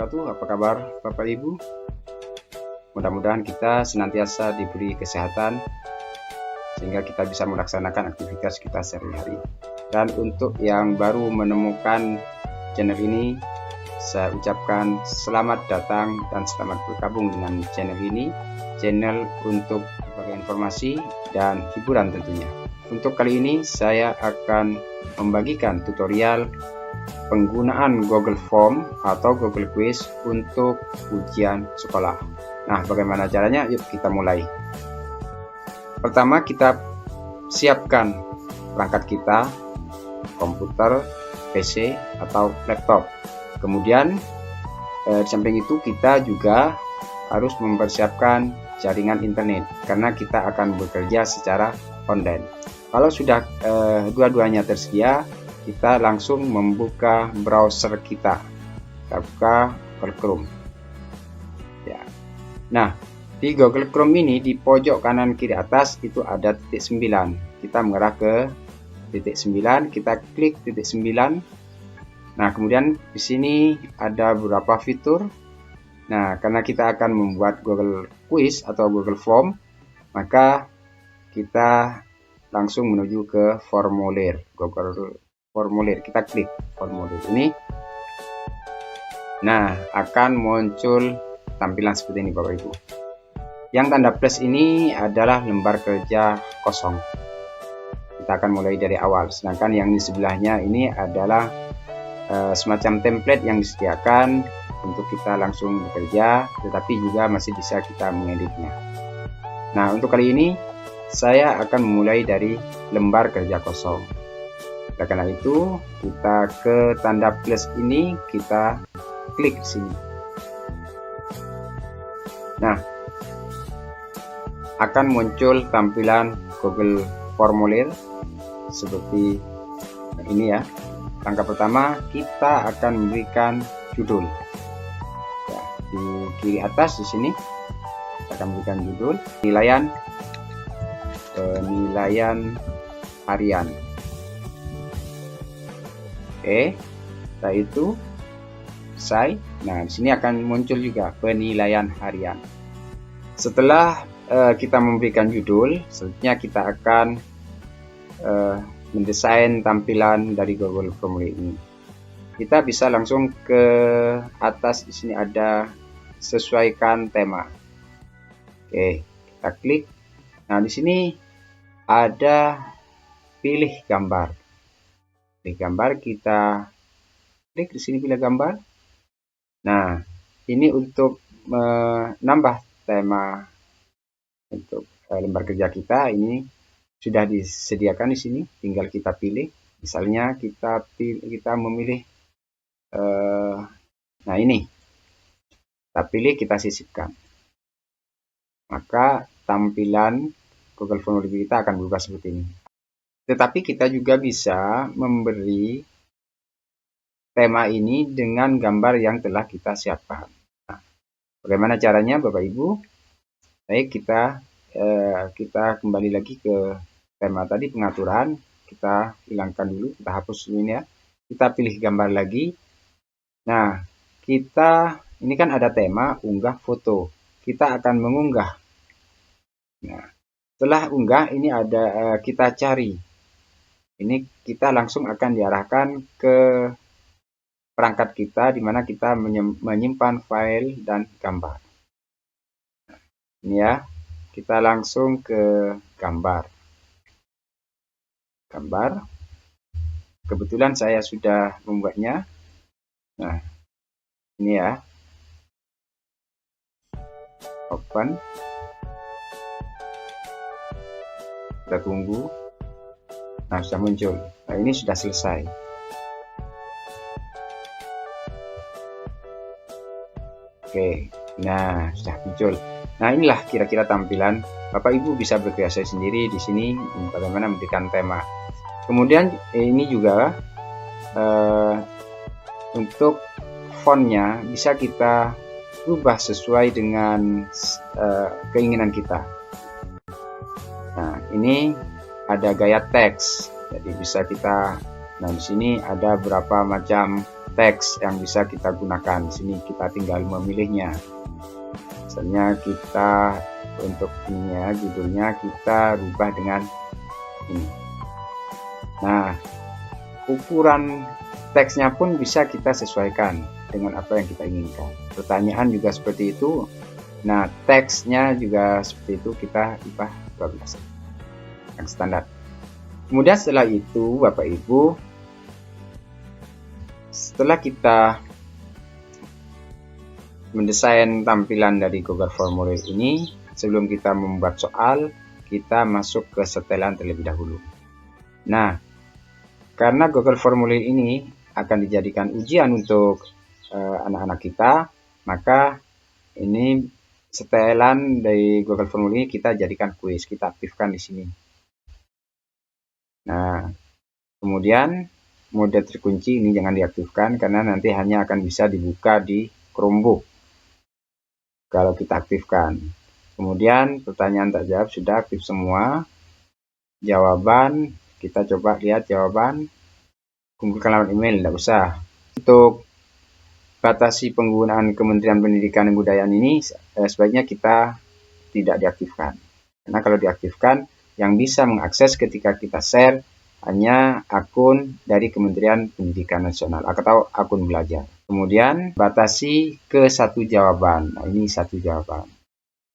wabarakatuh. Apa kabar Bapak Ibu? Mudah-mudahan kita senantiasa diberi kesehatan sehingga kita bisa melaksanakan aktivitas kita sehari-hari. Dan untuk yang baru menemukan channel ini, saya ucapkan selamat datang dan selamat bergabung dengan channel ini. Channel untuk berbagai informasi dan hiburan tentunya. Untuk kali ini saya akan membagikan tutorial penggunaan Google Form atau Google Quiz untuk ujian sekolah. Nah, bagaimana caranya? Yuk kita mulai. Pertama, kita siapkan perangkat kita, komputer, PC, atau laptop. Kemudian, di samping itu kita juga harus mempersiapkan jaringan internet karena kita akan bekerja secara online. Kalau sudah dua-duanya tersedia, kita langsung membuka browser kita. Kita buka Google Chrome. Ya. Nah, di Google Chrome ini di pojok kanan kiri atas itu ada titik 9. Kita mengarah ke titik 9, kita klik titik 9. Nah, kemudian di sini ada beberapa fitur. Nah, karena kita akan membuat Google Quiz atau Google Form, maka kita langsung menuju ke formulir Google Formulir. Kita klik formulir ini. Nah, akan muncul tampilan seperti ini Bapak Ibu. Yang tanda plus ini adalah lembar kerja kosong. Kita akan mulai dari awal. Sedangkan yang di sebelahnya ini adalah semacam template yang disediakan untuk kita langsung bekerja, tetapi juga masih bisa kita mengeditnya. Nah, untuk kali ini saya akan memulai dari lembar kerja kosong. Oleh karena itu, kita ke tanda plus ini, kita klik sini. Nah, akan muncul tampilan Google Formulir seperti ini ya. Langkah pertama, kita akan memberikan judul. Ya, di kiri atas di sini kita akan memberikan judul penilaian harian. Oke, setelah itu selesai. Nah, di sini akan muncul juga penilaian harian. Setelah kita memberikan judul, selanjutnya kita akan mendesain tampilan dari Google Formulir ini. Kita bisa langsung ke atas. Di sini ada sesuaikan tema. Oke, kita klik. Nah, di sini ada pilih gambar. Pilih gambar, kita klik di sini pilih gambar. Nah, ini untuk menambah tema untuk lembar kerja kita ini sudah disediakan di sini, tinggal kita pilih. Misalnya kita memilih nah ini. Kita pilih, kita sisipkan. Maka tampilan Google Formulir kita akan berubah seperti ini. Tetapi kita juga bisa memberi tema ini dengan gambar yang telah kita siapkan. Nah, bagaimana caranya Bapak Ibu? Baik, kita kembali lagi ke tema tadi, pengaturan. Kita hilangkan dulu, kita hapus ini ya. Kita pilih gambar lagi. Nah, ini kan ada tema unggah foto. Kita akan mengunggah. Nah, setelah unggah ini ada kita cari. Ini kita langsung akan diarahkan ke perangkat kita di mana kita menyimpan file dan gambar. Ini ya, kita langsung ke gambar. Kebetulan saya sudah membuatnya. Nah, ini ya. Open. Kita tunggu. Nah, sudah muncul. Nah, ini sudah selesai. Oke, nah sudah muncul. Nah, inilah kira-kira tampilan. Bapak Ibu bisa berkreasi sendiri di sini bagaimana memberikan tema. Kemudian ini juga untuk fontnya bisa kita ubah sesuai dengan keinginan kita. Nah, ini ada gaya teks, jadi bisa kita. Nah, di sini ada beberapa macam teks yang bisa kita gunakan. Di sini kita tinggal memilihnya. Misalnya kita untuk ininya, judulnya kita rubah dengan ini. Nah, ukuran teksnya pun bisa kita sesuaikan dengan apa yang kita inginkan. Pertanyaan juga seperti itu. Nah, teksnya juga seperti itu, kita ubah 12 yang standar. Kemudian setelah itu, Bapak Ibu, setelah kita mendesain tampilan dari Google Formulir ini, sebelum kita membuat soal, kita masuk ke setelan terlebih dahulu. Nah, karena Google Formulir ini akan dijadikan ujian untuk anak-anak kita, maka ini setelan dari Google Formulir kita jadikan kuis, kita aktifkan di sini. Nah, kemudian mode terkunci ini jangan diaktifkan karena nanti hanya akan bisa dibuka di Chromebook kalau kita aktifkan. Kemudian pertanyaan tak jawab sudah aktif semua. Jawaban, kita coba lihat jawaban. Kumpulkan alamat email, tidak usah. Untuk batasi penggunaan Kementerian Pendidikan dan Kebudayaan ini sebaiknya kita tidak diaktifkan. Karena kalau diaktifkan, yang bisa mengakses ketika kita share hanya akun dari Kementerian Pendidikan Nasional atau akun belajar. Kemudian batasi ke satu jawaban. Nah, ini satu jawaban.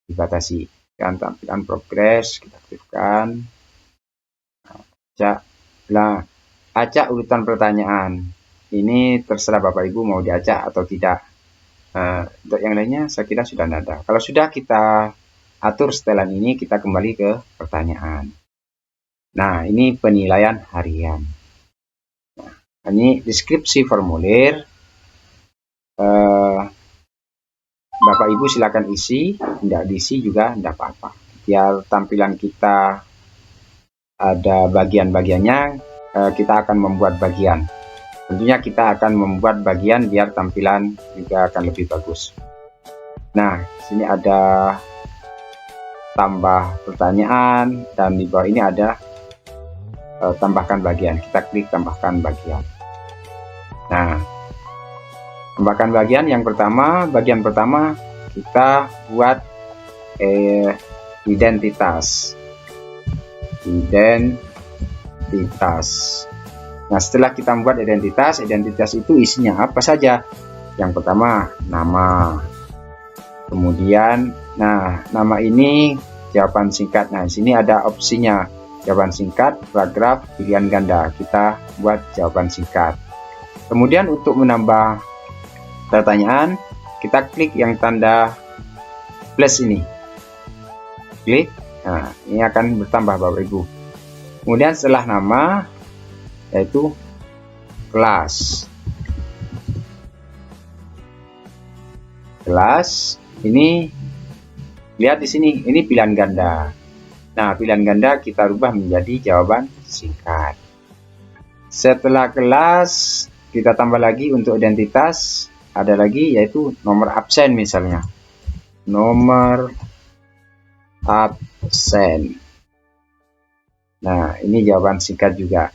Dibatasi. Dan tampilan progres kita aktifkan. Acak urutan pertanyaan. Ini terserah Bapak Ibu mau diacak atau tidak. Untuk yang lainnya saya kira sudah ada. Kalau sudah kita atur setelan ini, kita kembali ke pertanyaan. Nah, ini penilaian harian. Nah, ini deskripsi formulir. Bapak Ibu silakan isi, tidak diisi juga tidak apa-apa. Biar tampilan kita ada bagian-bagiannya, kita akan membuat bagian. Tentunya kita akan membuat bagian biar tampilan juga akan lebih bagus. Nah, sini ada tambah pertanyaan dan di bawah ini ada tambahkan bagian. Kita klik tambahkan bagian. Nah, tambahkan bagian yang pertama, bagian pertama kita buat identitas. Nah, setelah kita membuat identitas itu isinya apa saja? Yang pertama, nama. Kemudian, nah, nama ini jawaban singkat. Nah, di sini ada opsinya. Jawaban singkat, paragraf, pilihan ganda. Kita buat jawaban singkat. Kemudian untuk menambah pertanyaan, kita klik yang tanda plus ini. Klik. Nah, ini akan bertambah Bapak Ibu. Kemudian setelah nama, yaitu kelas. Kelas ini lihat di sini, ini pilihan ganda. Nah, pilihan ganda kita rubah menjadi jawaban singkat. Setelah kelas, kita tambah lagi untuk identitas, ada lagi yaitu nomor absen misalnya. Nomor absen. Nah, ini jawaban singkat juga.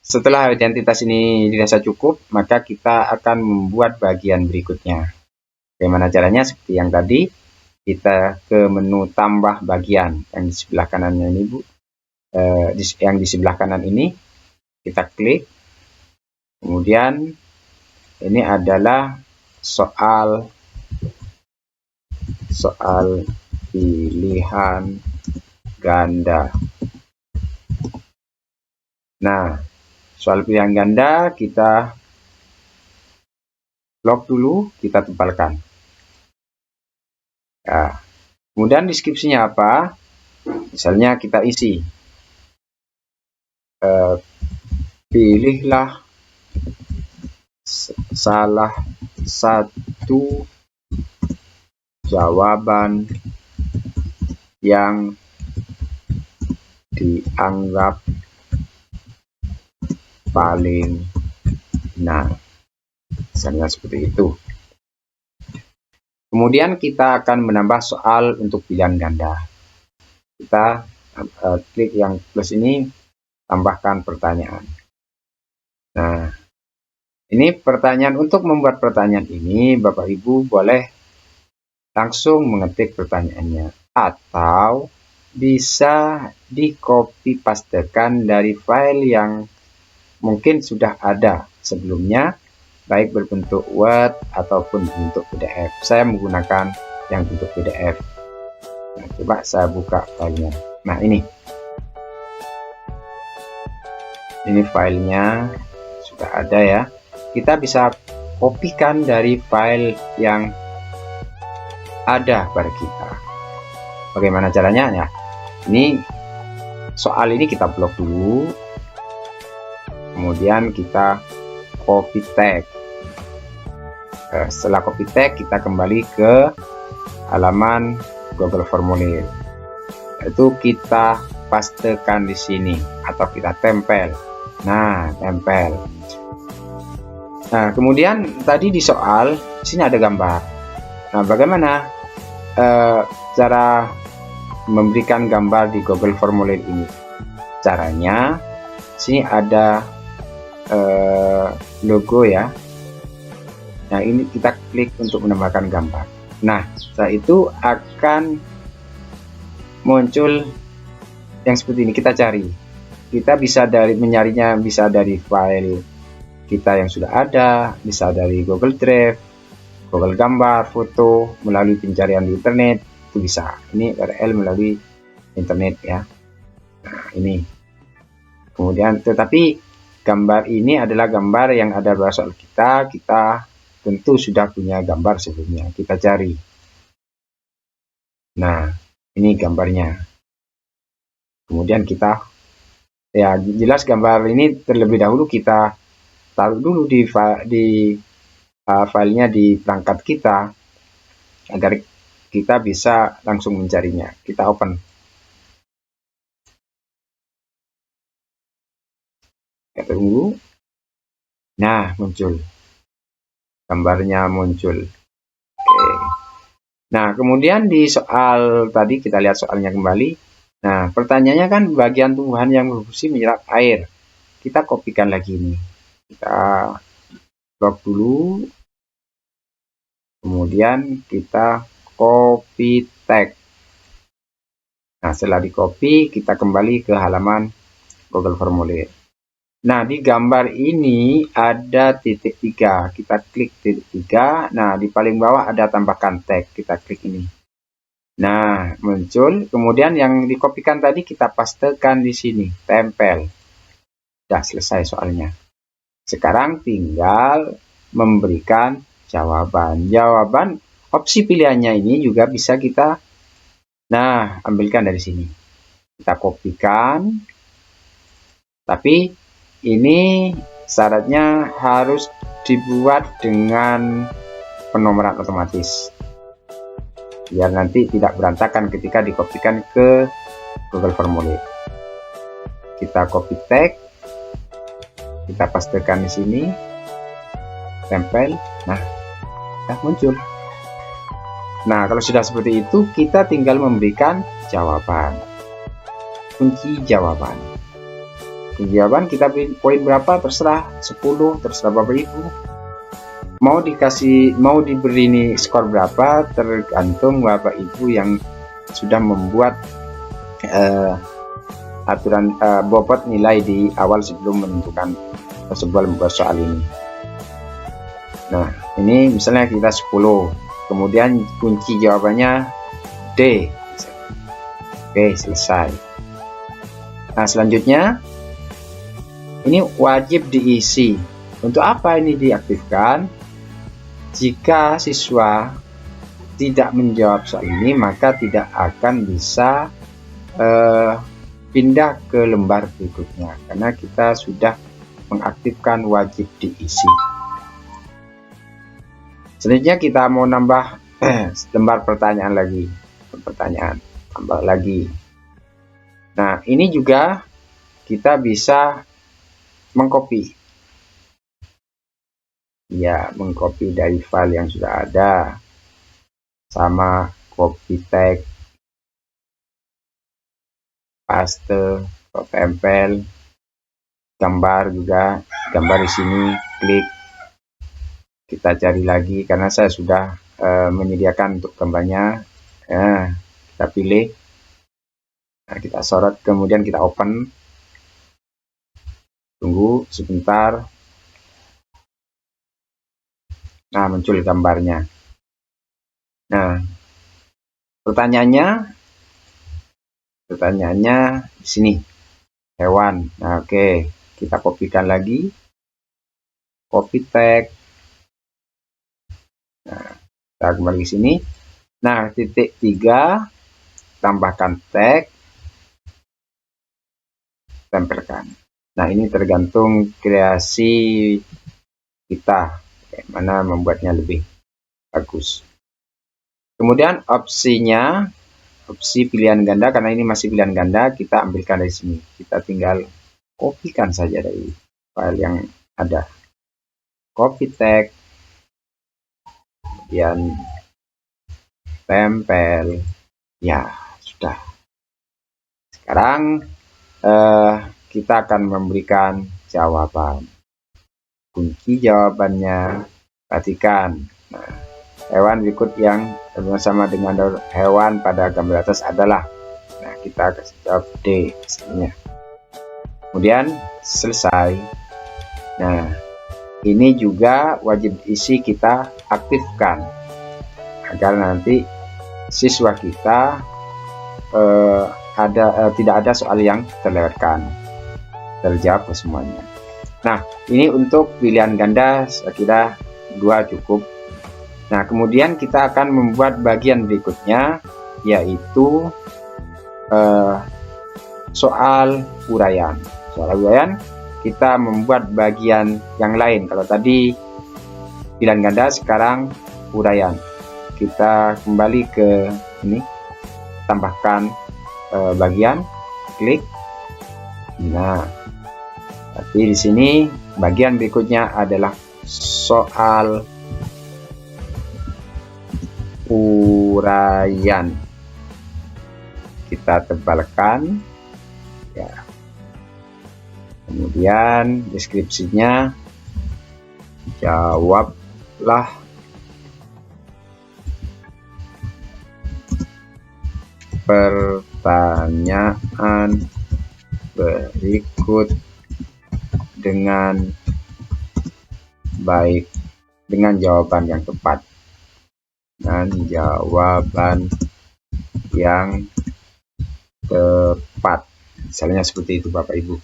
Setelah identitas ini dirasa cukup, maka kita akan membuat bagian berikutnya. Bagaimana caranya? Seperti yang tadi, kita ke menu tambah bagian yang di sebelah kanannya ini, Bu. Yang di sebelah kanan ini, kita klik. Kemudian, ini adalah soal pilihan ganda. Nah, soal pilihan ganda kita lock dulu, kita tempelkan. Nah, kemudian deskripsinya apa? Misalnya kita isi, pilihlah salah satu jawaban yang dianggap paling benar. Misalnya seperti itu. Kemudian kita akan menambah soal untuk pilihan ganda. Kita klik yang plus ini, tambahkan pertanyaan. Nah, Ini pertanyaan. Untuk membuat pertanyaan ini, Bapak Ibu boleh langsung mengetik pertanyaannya, atau bisa di copy pastekan dari file yang mungkin sudah ada sebelumnya, baik berbentuk Word ataupun bentuk PDF. Saya menggunakan yang bentuk PDF. Nah, coba saya buka filenya. Nah, ini filenya sudah ada ya. Kita bisa kopikan dari file yang ada pada kita. Bagaimana caranya ya? Ini soal ini kita blok dulu, kemudian kita copy tag. Setelah copy tag, kita kembali ke halaman Google Formulir. Itu kita pastekan di sini atau kita tempel. Nah, tempel. Nah, kemudian tadi di soal sini ada gambar. Nah, bagaimana cara memberikan gambar di Google Formulir ini? Caranya, sini ada logo ya. Nah, ini kita klik untuk menambahkan gambar. Nah, setelah itu akan muncul yang seperti ini. Kita cari. Kita bisa menyarinya bisa dari file kita yang sudah ada, bisa dari Google Drive, Google Gambar, foto, melalui pencarian di internet, itu bisa. Ini URL melalui internet ya. Nah, ini. Kemudian, tetapi gambar ini adalah gambar yang ada pada soal kita tentu sudah punya gambar sebelumnya. Kita cari. Nah, ini gambarnya. Kemudian kita, ya jelas gambar ini terlebih dahulu kita taruh dulu di filenya di perangkat kita agar kita bisa langsung mencarinya. Kita open. Kita tunggu. Nah, muncul. Gambarnya muncul. Oke. Nah, kemudian di soal tadi kita lihat soalnya kembali. Nah, pertanyaannya kan bagian tumbuhan yang berfungsi menyerap air. Kita kopikan lagi ini. Kita blok dulu, kemudian kita copy tag. Nah, setelah di copy, kita kembali ke halaman Google Formulir. Nah, di gambar ini ada titik 3. Kita klik titik 3. Nah, di paling bawah ada tambahkan tag. Kita klik ini. Nah, muncul. Kemudian yang dikopikan tadi kita pastekan di sini. Tempel. Sudah selesai soalnya. Sekarang tinggal memberikan jawaban. Jawaban opsi pilihannya ini juga bisa kita ambilkan dari sini. Kita kopikan. Tapi ini syaratnya harus dibuat dengan penomoran otomatis. Biar nanti tidak berantakan ketika dikopikan ke Google Formulir. Kita copy tag. Kita pastekan di sini, tempel. Nah, sudah muncul. Nah, kalau sudah seperti itu, kita tinggal memberikan jawaban. Kunci jawaban. Kunci jawaban kita beri poin berapa? Terserah, 10, terserah Bapak Ibu. Mau diberi ini skor berapa? Tergantung Bapak Ibu yang sudah membuat aturan bobot nilai di awal sebelum menentukan membuat soal ini. Nah, ini misalnya kita 10, kemudian kunci jawabannya D. Oke, selesai. Nah, selanjutnya ini wajib diisi. Untuk apa ini diaktifkan? Jika siswa tidak menjawab soal ini, maka tidak akan bisa pindah ke lembar berikutnya, karena kita sudah mengaktifkan wajib diisi. Selanjutnya kita mau nambah lembar pertanyaan lagi. Tambah lagi. Nah, ini juga kita bisa mengcopy. Ya, mengcopy dari file yang sudah ada. Sama copy tag, paste, tempel, gambar juga, gambar di sini, klik. Kita cari lagi karena saya sudah menyediakan untuk gambarnya. Kita pilih, nah, kita sorot, kemudian kita open. Tunggu sebentar. Nah, muncul gambarnya. Nah, pertanyaannya di sini, hewan. Nah, oke, kita kopikan lagi, copy tag. Nah, kita kembali ke sini. Nah, titik 3, tambahkan tag, tempelkan. Nah, ini tergantung kreasi kita, bagaimana membuatnya lebih bagus. Kemudian opsinya, opsi pilihan ganda, karena ini masih pilihan ganda, kita ambilkan dari sini. Kita tinggal kopikan saja dari file yang ada. Copy tag, kemudian tempel. Ya, sudah. Sekarang kita akan memberikan jawaban. Kunci jawabannya, perhatikan. Nah, hewan berikut yang bersama dengan hewan pada gambar atas adalah. Nah, kita kasih jawab D misalnya. Kemudian selesai. Nah, ini juga wajib diisi, kita aktifkan agar nanti siswa kita tidak ada soal yang terlewatkan, terjawab semuanya. Nah, ini untuk pilihan ganda saya kira 2 cukup. Nah, kemudian kita akan membuat bagian berikutnya, yaitu soal uraian. Soal uraian kita membuat bagian yang lain. Kalau tadi pilihan ganda, sekarang uraian. Kita kembali ke ini, tambahkan bagian, klik. Nah, tapi di sini bagian berikutnya adalah soal uraian. Kita tebalkan, ya. Kemudian deskripsinya, jawablah pertanyaan berikut dengan baik, dengan jawaban yang tepat. Dan jawaban yang tepat, misalnya seperti itu Bapak Ibu.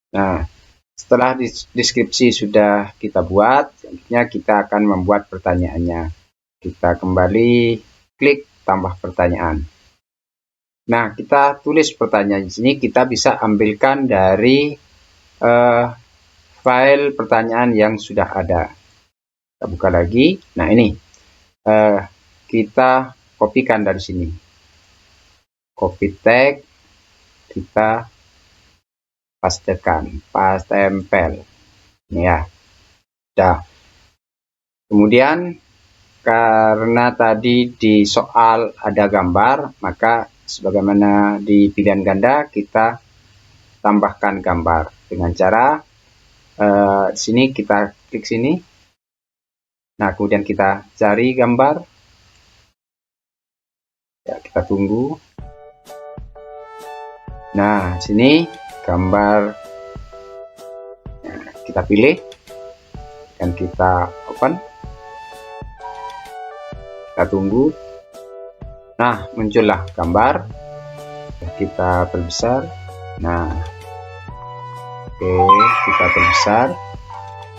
Nah, setelah deskripsi sudah kita buat, selanjutnya kita akan membuat pertanyaannya. Kita kembali klik tambah pertanyaan. Nah, kita tulis pertanyaan di sini, kita bisa ambilkan dari file pertanyaan yang sudah ada. Kita buka lagi. Nah, ini kita kopikan dari sini. Copy tag, kita pastekan, tempel. Ini ya. Sudah. Kemudian karena tadi di soal ada gambar, maka sebagaimana di pilihan ganda kita tambahkan gambar dengan cara sini kita klik sini. Nah, kemudian kita cari gambar. Ya, kita tunggu. Nah, sini gambar. Nah, kita pilih dan kita open. Kita tunggu. Nah, muncullah gambar. Kita perbesar. Nah, oke, kita perbesar.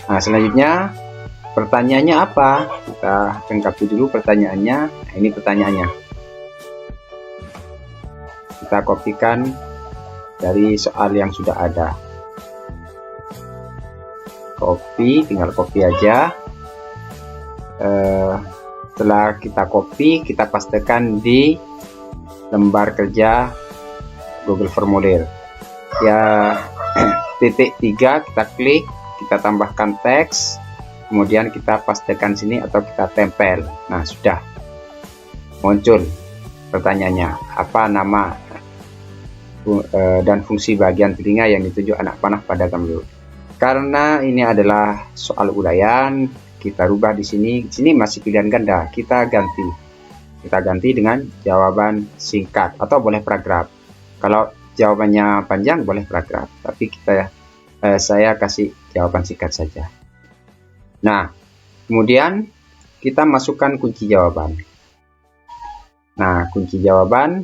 Nah, selanjutnya pertanyaannya apa? Kita lengkapi dulu pertanyaannya. Nah, ini pertanyaannya. Kita kopikan dari soal yang sudah ada. Copy, tinggal copy aja. Setelah kita copy, kita pastekan di lembar kerja Google Formulir. Ya, titik 3 kita klik, kita tambahkan teks, kemudian kita pastekan sini atau kita tempel. Nah, sudah muncul pertanyaannya, apa nama dan fungsi bagian telinga yang dituju anak panah pada gambar. karena ini adalah soal uraian, kita rubah di sini. Di sini masih pilihan ganda, kita ganti dengan jawaban singkat atau boleh paragraf. Kalau jawabannya panjang boleh paragraf, tapi saya kasih jawaban singkat saja. Nah, kemudian kita masukkan kunci jawaban. Nah, kunci jawaban,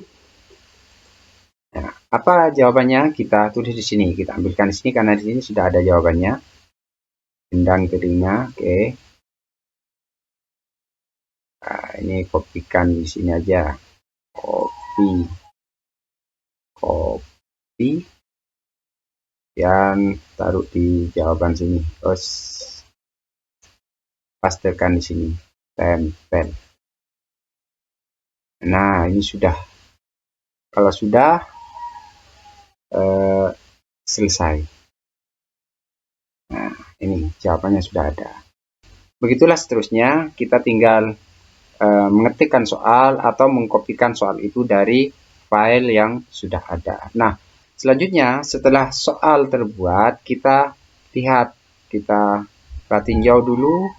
nah, apa jawabannya? Kita tulis di sini, kita ambilkan di sini karena di sini sudah ada jawabannya. Gendang telinga, oke. Nah, ini kopikan di sini aja, copy, dan taruh di jawaban sini. Terus pastekan di sini, tempel. Nah, ini sudah. Kalau sudah, selesai. Nah, ini jawabannya sudah ada. Begitulah seterusnya, kita tinggal mengetikkan soal atau mengkopikan soal itu dari file yang sudah ada. Nah, selanjutnya setelah soal terbuat, kita lihat, kita tinjau dulu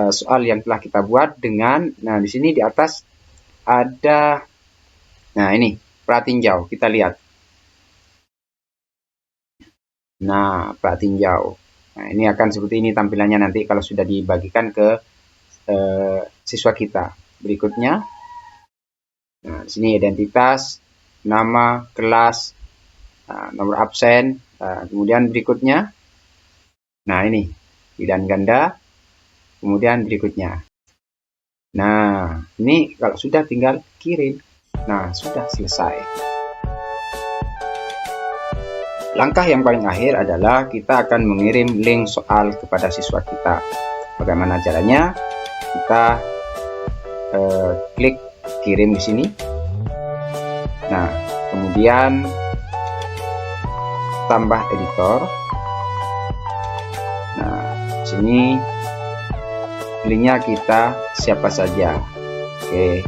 soal yang telah kita buat dengan, nah di sini di atas ada, nah ini pratinjau, kita lihat. Nah, pratinjau. Nah, ini akan seperti ini tampilannya nanti kalau sudah dibagikan ke siswa kita. Berikutnya, nah, di sini identitas, nama, kelas, nomor absen, kemudian berikutnya, nah ini pilihan ganda, kemudian berikutnya. Nah, ini kalau sudah tinggal kirim. Nah, sudah selesai. Langkah yang paling akhir adalah kita akan mengirim link soal kepada siswa kita. Bagaimana caranya? Kita klik kirim di sini. Nah, kemudian tambah editor. Nah, di sini linknya kita siapa saja. Oke.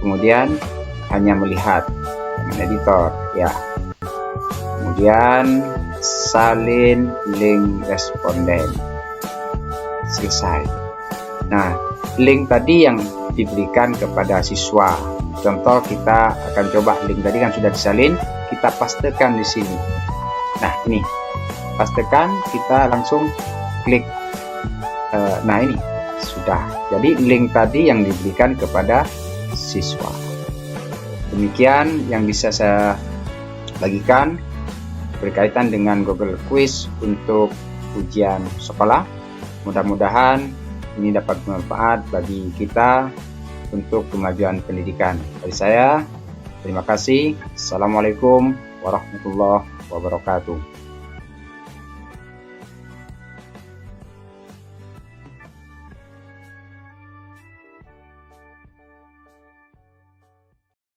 Kemudian hanya melihat dengan editor, ya. Kemudian salin link responden. Selesai. Nah, link tadi yang diberikan kepada siswa. Contoh, kita akan coba link tadi kan sudah disalin, kita pastekan di sini. Nah, ini pastekan, kita langsung klik. Nah, ini sudah. Jadi link tadi yang diberikan kepada siswa. Demikian yang bisa saya bagikan berkaitan dengan Google Quiz untuk ujian sekolah. Mudah-mudahan ini dapat bermanfaat bagi kita untuk kemajuan pendidikan. Dari saya, terima kasih. Assalamualaikum warahmatullahi wabarakatuh.